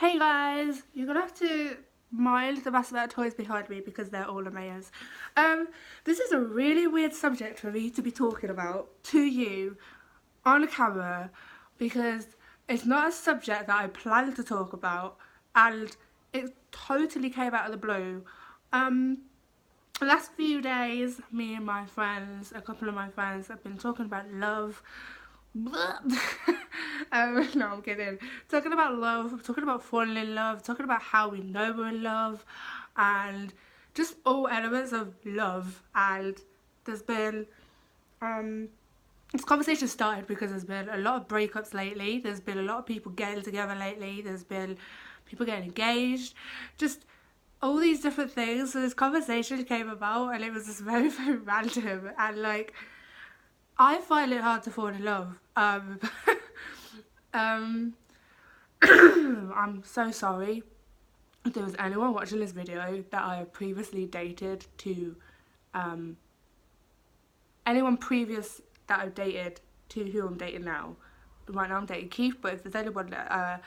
Hey guys, you're gonna have to mind the massive amount of toys behind me because they're all Amaya's. This is a really weird subject for me to be talking about to you on camera because it's not a subject that I planned to talk about and it totally came out of the blue. The last few days, me and my friends, a couple of my friends, have been talking about love. No, I'm kidding. Talking about love, talking about falling in love, talking about how we know we're in love, and just all elements of love. And there's been this conversation started because there's been a lot of breakups lately. There's been a lot of people getting together lately. There's been people getting engaged. Just all these different things. So this conversation came about, and it was just very, very random. And like, I find it hard to fall in love. I'm so sorry if there was anyone watching this video that I have previously dated to, anyone previous that I've dated to who I'm dating now. Right now I'm dating Keith, but if there's anyone that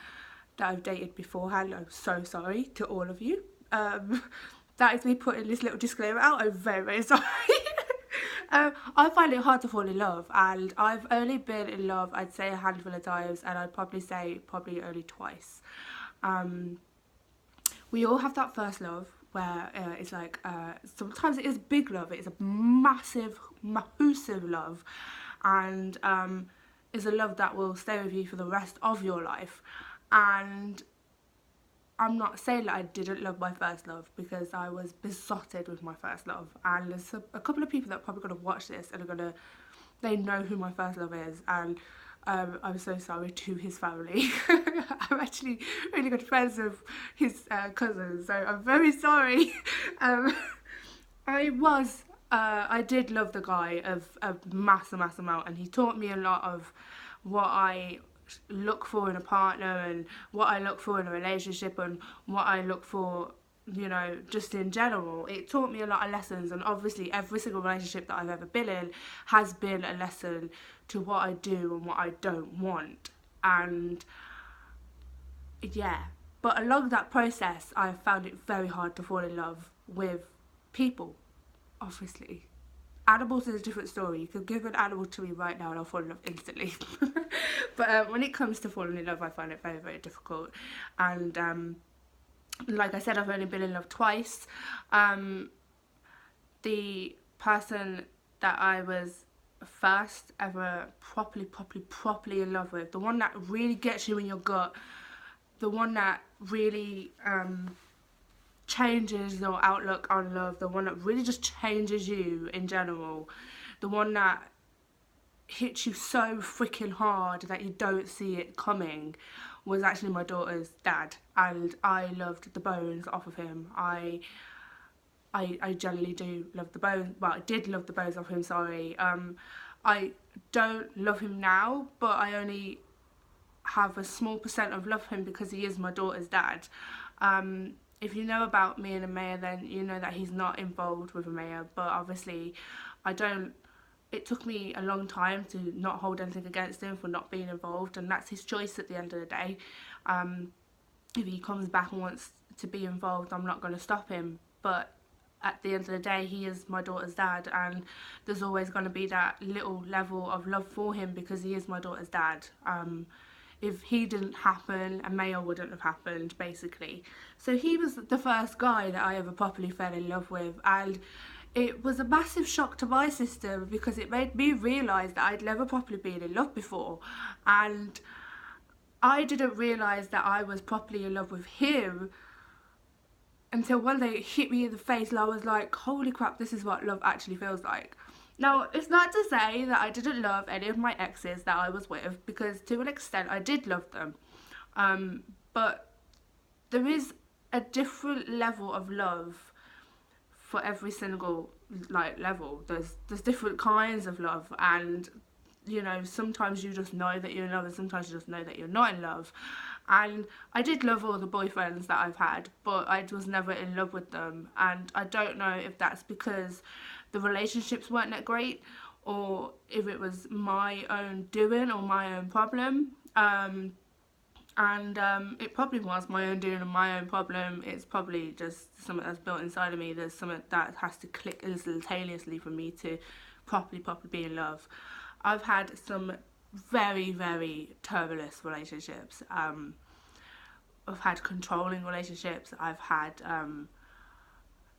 I've dated beforehand, I'm so sorry to all of you. That is me putting this little disclaimer out. I'm very, very sorry. I find it hard to fall in love, and I've only been in love, I'd say, a handful of times, and I'd probably say only twice. We all have that first love where it's like, sometimes it is big love, it's a massive, massive love, and is a love that will stay with you for the rest of your life. And I'm not saying that I didn't love my first love, because I was besotted with my first love, and there's a couple of people that are probably going to watch this and they know who my first love is, and I'm so sorry to his family. I'm actually really good friends with his cousins, so I'm very sorry. I did love the guy of a mass amount, and he taught me a lot of what I look for in a partner and what I look for in a relationship and what I look for, you know, just in general. It taught me a lot of lessons, and obviously every single relationship that I've ever been in has been a lesson to what I do and what I don't want. And yeah, but along that process I found it very hard to fall in love with people. Obviously animals is a different story. You could give an animal to me right now and I'll fall in love instantly. But when it comes to falling in love, I find it very, very difficult. And like I said, I've only been in love twice. The person that I was first ever properly in love with, the one that really gets you in your gut, the one that really changes your outlook on love, the one that really just changes you in general, the one that hits you so freaking hard that you don't see it coming, was actually my daughter's dad, and I loved the bones off of him. I generally do love the bones. Well, I did love the bones off him, sorry. I don't love him now, but I only have a small percent of love for him because he is my daughter's dad. If you know about me and Amaya, then you know that he's not involved with Amaya, but obviously it took me a long time to not hold anything against him for not being involved, and that's his choice at the end of the day. If he comes back and wants to be involved, I'm not going to stop him, but at the end of the day, he is my daughter's dad, and there's always going to be that little level of love for him because he is my daughter's dad. If he didn't happen, Amaya wouldn't have happened, basically. So he was the first guy that I ever properly fell in love with, and it was a massive shock to my system because it made me realise that I'd never properly been in love before, and I didn't realise that I was properly in love with him until one day it hit me in the face, and I was like, holy crap, this is what love actually feels like. Now, it's not to say that I didn't love any of my exes that I was with, because to an extent I did love them, but there is a different level of love for every single level. There's different kinds of love, and you know, sometimes you just know that you're in love and sometimes you just know that you're not in love. And I did love all the boyfriends that I've had, but I was never in love with them, and I don't know if that's because the relationships weren't that great or if it was my own doing or my own problem. And it probably was my own doing and my own problem. It's probably just something that's built inside of me. There's something that has to click instantaneously for me to properly be in love. I've had some very, very turbulent relationships. I've had controlling relationships. I've had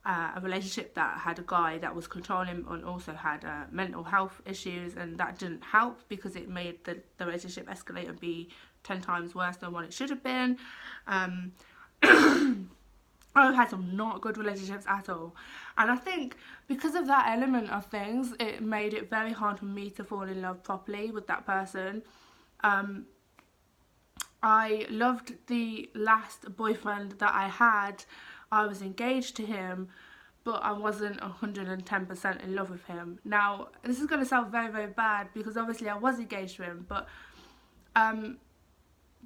a relationship that had a guy that was controlling and also had mental health issues, and that didn't help because it made the relationship escalate and be 10 times worse than what it should have been. I've had some not good relationships at all, and I think because of that element of things, it made it very hard for me to fall in love properly with that person. I loved the last boyfriend that I had. I was engaged to him, but I wasn't 110% in love with him. Now, this is going to sound very, very bad because obviously I was engaged to him, but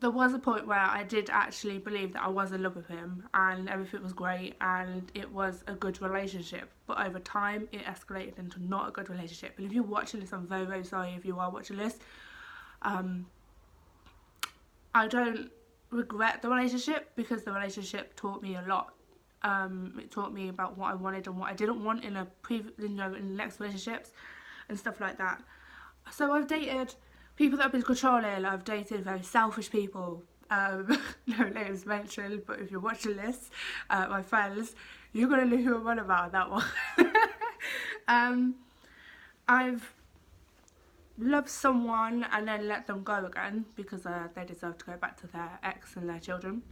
there was a point where I did actually believe that I was in love with him and everything was great and it was a good relationship. But over time, it escalated into not a good relationship. And if you're watching this, I'm very, very sorry if you are watching this. I don't regret the relationship because the relationship taught me a lot. It taught me about what I wanted and what I didn't want in in the next relationships and stuff like that. So I've dated people that have been controlling. I've dated very selfish people. No names mentioned, but if you're watching this, my friends, you're gonna know who I'm on about that one. I've loved someone and then let them go again because they deserve to go back to their ex and their children.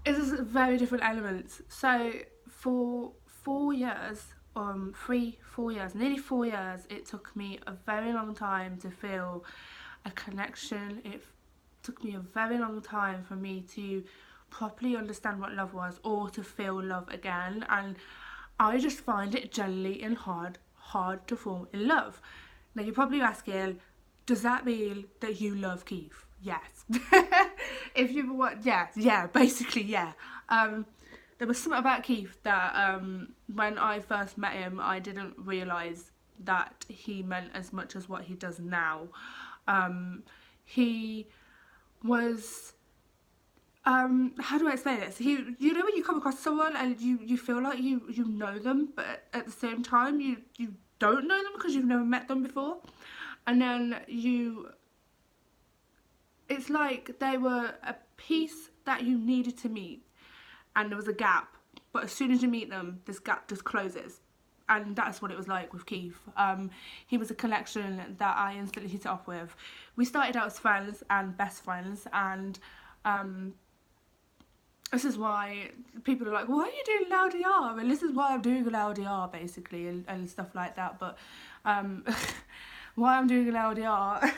It's very different elements. So for 4 years, 4 years, nearly 4 years, it took me a very long time to feel a connection. It took me a very long time for me to properly understand what love was or to feel love again. And I just find it generally hard to fall in love. Now you're probably asking, does that mean that you love Keith? Yes. If you want, yeah, basically, yeah. There was something about Keith that when I first met him, I didn't realise that he meant as much as what he does now. He was, how do I explain this? You know when you come across someone and you feel like you know them, but at the same time you don't know them because you've never met them before. And then it's like they were a piece that you needed to meet and there was a gap, but as soon as you meet them, this gap just closes. And that's what it was like with Keith. He was a connection that I instantly hit it off with. We started out as friends and best friends, and this is why people are like, why are you doing LDR? And this is why I'm doing an LDR basically, and stuff like that. But why I'm doing an LDR,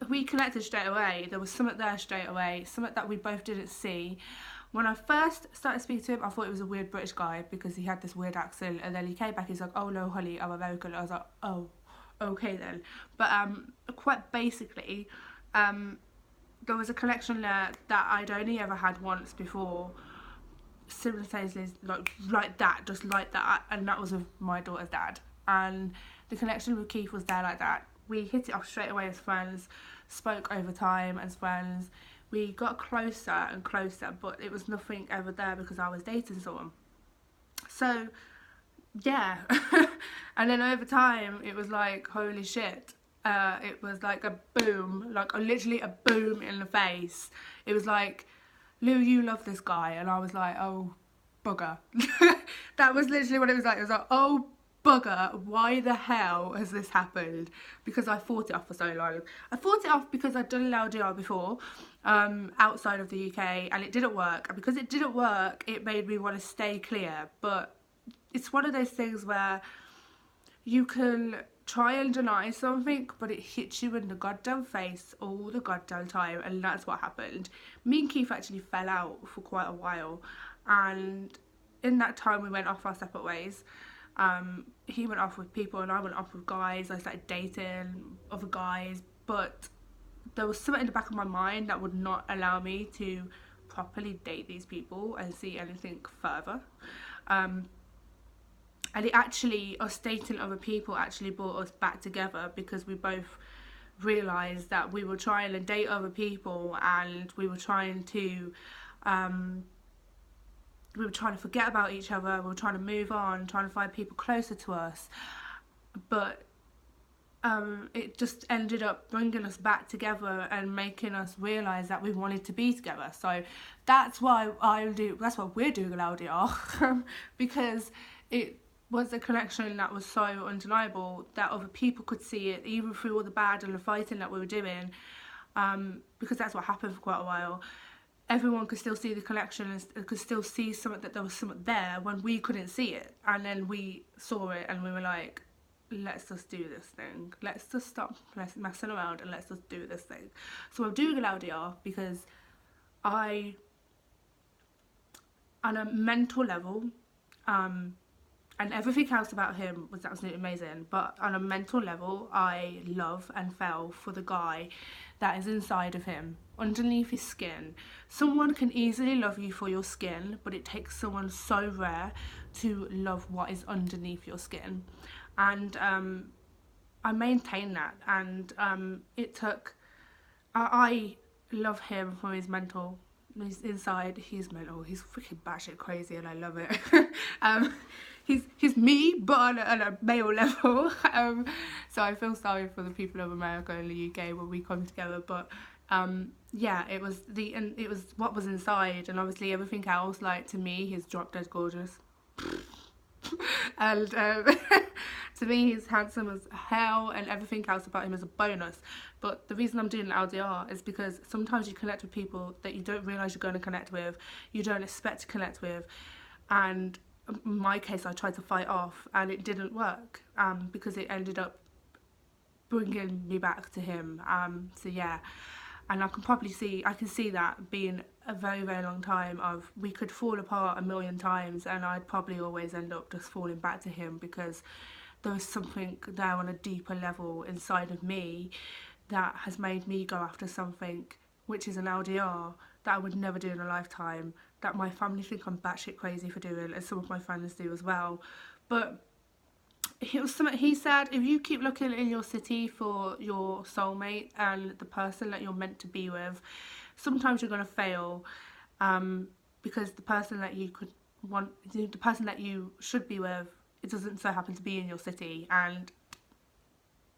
we connected straight away. There was something there straight away, something that we both didn't see. When I first started speaking to him, I thought he was a weird British guy because he had this weird accent, and then he came back, he's like, oh no honey, I'm American. I was like, oh, okay then. But quite basically, there was a connection there that I'd only ever had once before, simultaneously, like that, just like that, and that was with my daughter's dad. And the connection with Keith was there like that. We hit it off straight away as friends, spoke over time as friends. We got closer and closer, but it was nothing ever there because I was dating someone. So, yeah. And then over time, it was like, holy shit. It was like a boom, like literally a boom in the face. It was like, Lou, you love this guy. And I was like, oh, bugger. That was literally what it was like. It was like, oh, bugger, why the hell has this happened? Because I fought it off for so long. I fought it off because I'd done LDR before, outside of the UK, and it didn't work. And because it didn't work, it made me want to stay clear. But it's one of those things where you can try and deny something, but it hits you in the goddamn face all the goddamn time, and that's what happened. Me and Keith actually fell out for quite a while, and in that time we went off our separate ways. He went off with people and I went off with guys. I started dating other guys, but there was something in the back of my mind that would not allow me to properly date these people and see anything further. And it actually, us dating other people actually brought us back together because we both realised that we were trying to date other people, and we were trying to forget about each other, we were trying to move on, trying to find people closer to us, but it just ended up bringing us back together and making us realise that we wanted to be together. So that's why we're doing an LDR, because it was a connection that was so undeniable that other people could see it, even through all the bad and the fighting that we were doing, because that's what happened for quite a while. Everyone could still see the connection and could still see something, that there was something there when we couldn't see it. And then we saw it and we were like, let's just do this thing. Let's just stop messing around and let's just do this thing. So I'm doing an LDR because on a mental level, and everything else about him was absolutely amazing, but on a mental level, I love and fell for the guy that is inside of him, underneath his skin. Someone can easily love you for your skin, but it takes someone so rare to love what is underneath your skin. And I maintain that, and it took, I love him for his mental. He's inside, he's mental, he's freaking batshit crazy, and I love it. He's me, but on a male level. So I feel sorry for the people of America and the UK when we come together, but yeah, it was what was inside, and obviously everything else, like, to me, he's drop dead gorgeous. And to me, he's handsome as hell, and everything else about him is a bonus. But the reason I'm doing an LDR is because sometimes you connect with people that you don't realise you're going to connect with, you don't expect to connect with, and in my case, I tried to fight off, and it didn't work, because it ended up bringing me back to him. So yeah, and I can see that being a very, very long time of, we could fall apart a million times and I'd probably always end up just falling back to him, because there was something there on a deeper level inside of me that has made me go after something which is an LDR that I would never do in a lifetime, that my family think I'm batshit crazy for doing, and some of my friends do as well. But it was something he said: if you keep looking in your city for your soulmate and the person that you're meant to be with, sometimes you're going to fail, because the person that you should be with, it doesn't so happen to be in your city. And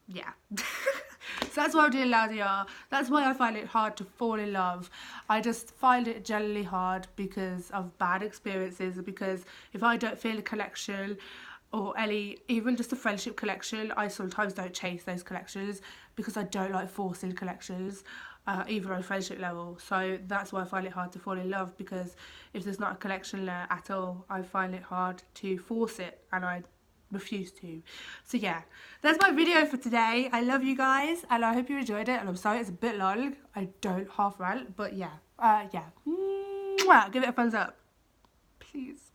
yeah. So that's why I'm doing LDR. That's why I find it hard to fall in love. I just find it generally hard because of bad experiences, because if I don't feel a connection, or even just a friendship connection, I sometimes don't chase those connections, because I don't like forcing connections, even on a friendship level. So that's why I find it hard to fall in love, because if there's not a connection there at all, I find it hard to force it, and I refuse to. So yeah, that's my video for today. I love you guys, and I hope you enjoyed it, and I'm sorry it's a bit long. I don't half rant, but yeah, yeah. Mwah! Give it a thumbs up, please.